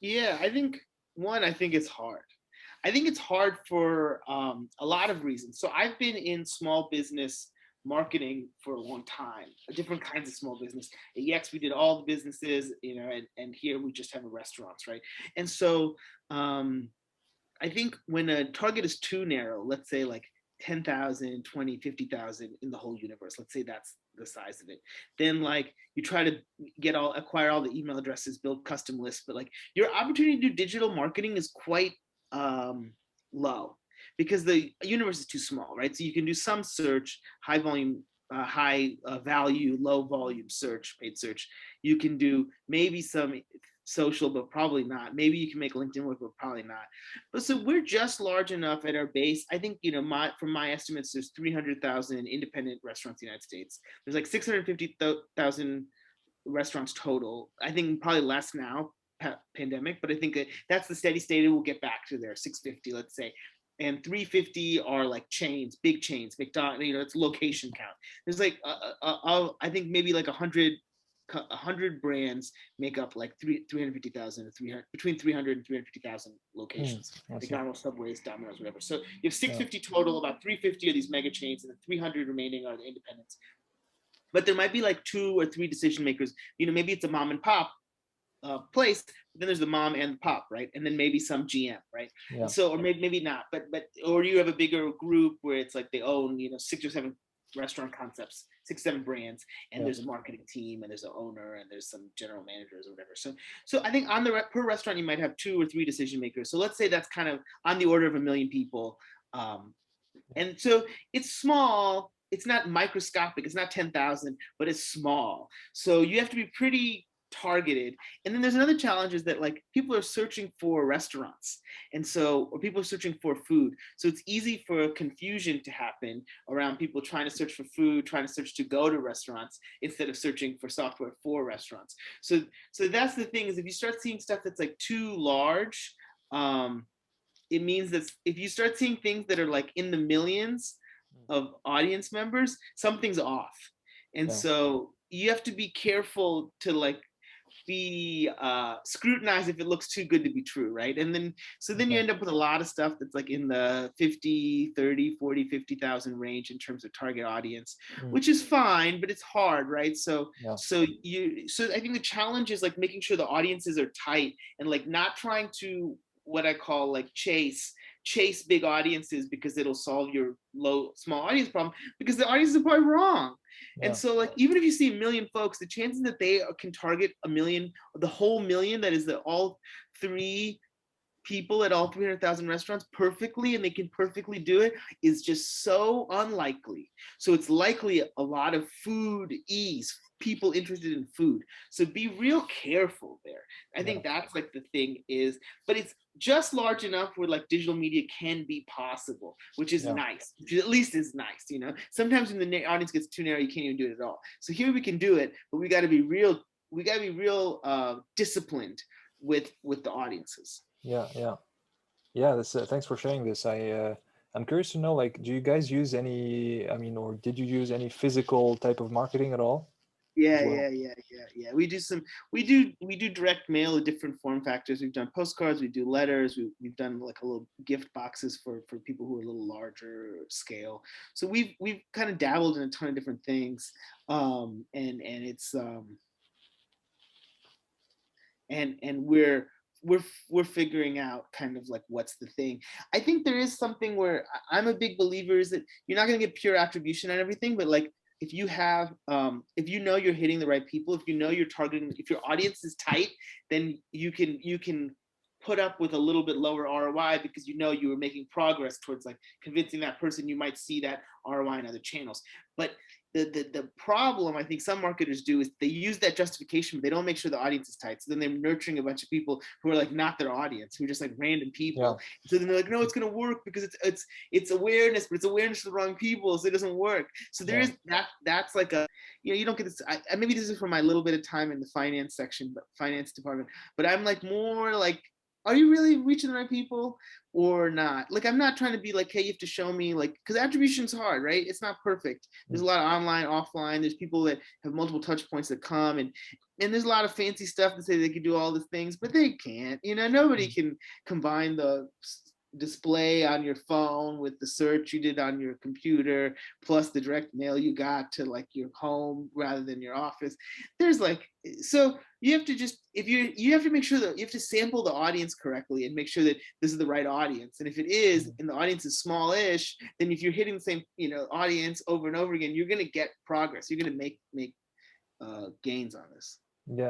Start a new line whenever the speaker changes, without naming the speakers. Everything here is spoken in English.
Yeah, I think it's hard. I think it's hard for a lot of reasons. So I've been in small business marketing for a long time, different kinds of small business. At Yext, we did all the businesses, and here we just have restaurants, right? And so um, I think when a target is too narrow, let's say like 10,000, 20, 50,000 in the whole universe, let's say that's the size of it. Then like you try to acquire all the email addresses, build custom lists, but like your opportunity to do digital marketing is quite um, low because the universe is too small, right? So you can do some search, high volume, high value, low volume search, paid search. You can do maybe some social, but probably not. Maybe you can make LinkedIn work, but probably not. But so we're just large enough at our base. I think, from my estimates, there's 300,000 independent restaurants in the United States. There's like 650,000 restaurants total. I think probably less now, pandemic, but I think that's the steady state. It will get back to there, 650, let's say. And 350 are like chains, big chains, McDonald's, it's location count. There's like, I think maybe like 100 brands make up like 350,000 or 300, between 300 and 350,000
Hmm,
locations.
I see.
McDonald's, Subways, Domino's, whatever. So you have
Yeah.
650 total, about 350 of these mega chains, and the 300 remaining are the independents. But there might be like two or three decision makers. Maybe it's a mom and pop place, but then there's the mom and the pop, right? And then maybe some GM, right? And
Yeah.
so, or maybe not, but or you have a bigger group where it's like they own, six or seven restaurant concepts, six, seven brands, and
Yeah.
there's a marketing team, and there's an owner, and there's some general managers or whatever. So I think on the per restaurant you might have two or three decision makers. So let's say that's kind of on the order of 1 million people, and so it's small. It's not microscopic. It's not 10,000, but it's small. So you have to be pretty targeted. And then there's another challenge is that like people are searching for restaurants, and so or people are searching for food. So it's easy for confusion to happen around people trying to search for food, trying to search to go to restaurants instead of searching for software for restaurants. So that's the thing, is if you start seeing stuff that's like too large, um, it means that if you start seeing things that are like in the millions of audience members, something's off. And
Yeah.
so you have to be careful to like be scrutinized if it looks too good to be true, right? And then so then you
Okay.
end up with a lot of stuff that's like in the 50, 30, 40, 50,000 range in terms of target audience,
Mm,
which is fine, but it's hard, right? so
yeah.
so you so I think the challenge is like making sure the audiences are tight and like not trying to, what I call like chase big audiences because it'll solve your low small audience problem, because the audience is probably wrong. And
Yeah.
so like even if you see 1 million folks, the chances that they can target 1 million, the whole million, that is the all three people at all 300,000 restaurants perfectly, and they can perfectly do it, is just so unlikely. So it's likely a lot of food ease, people interested in food. So be real careful there. I
Yeah.
think that's like the thing is, but it's just large enough where like digital media can be possible, which is
Yeah.
nice, which at least is nice. Sometimes when the audience gets too narrow, you can't even do it at all. So here we can do it, but we got to be real disciplined with the audiences.
Yeah. Yeah. Yeah. That's thanks for sharing this. I'm curious to know, like, do you guys use any, I mean, or did you use any physical type of marketing at all as
Yeah,
well?
yeah, yeah, yeah, yeah. We do direct mail of different form factors. We've done postcards, we do letters, we've done like a little gift boxes for people who are a little larger scale. So we've kind of dabbled in a ton of different things. And it's and we're figuring out kind of like what's the thing. I think there is something where I'm a big believer is that you're not going to get pure attribution on everything, but like if you know you're hitting the right people, if you know you're targeting, if your audience is tight, then you can put up with a little bit lower ROI because you know you were making progress towards like convincing that person. You might see that ROI in other channels. But the problem I think some marketers do is they use that justification, but they don't make sure the audience is tight. So then they're nurturing a bunch of people who are like not their audience, who are just like random
Yeah.
people. So then they're like, no, it's gonna work because it's awareness, but it's awareness to the wrong people, so it doesn't work. So there
Yeah.
is that's like a you don't get this. Maybe this is from my little bit of time in the finance section, but finance department. But I'm like more like are you really reaching the right people or not? Like, I'm not trying to be like, hey, you have to show me, like, because attribution's hard, right? It's not perfect. There's a lot of online, offline. There's people that have multiple touch points that come, and there's a lot of fancy stuff to say they can do all the things, but they can't. Nobody can combine the display on your phone with the search you did on your computer plus the direct mail you got to like your home rather than your office. There's like, so you have to just, if you have to make sure that you have to sample the audience correctly and make sure that this is the right audience. And if it is, and the audience is smallish, then if you're hitting the same audience over and over again, you're going to get progress. You're going to make gains on this.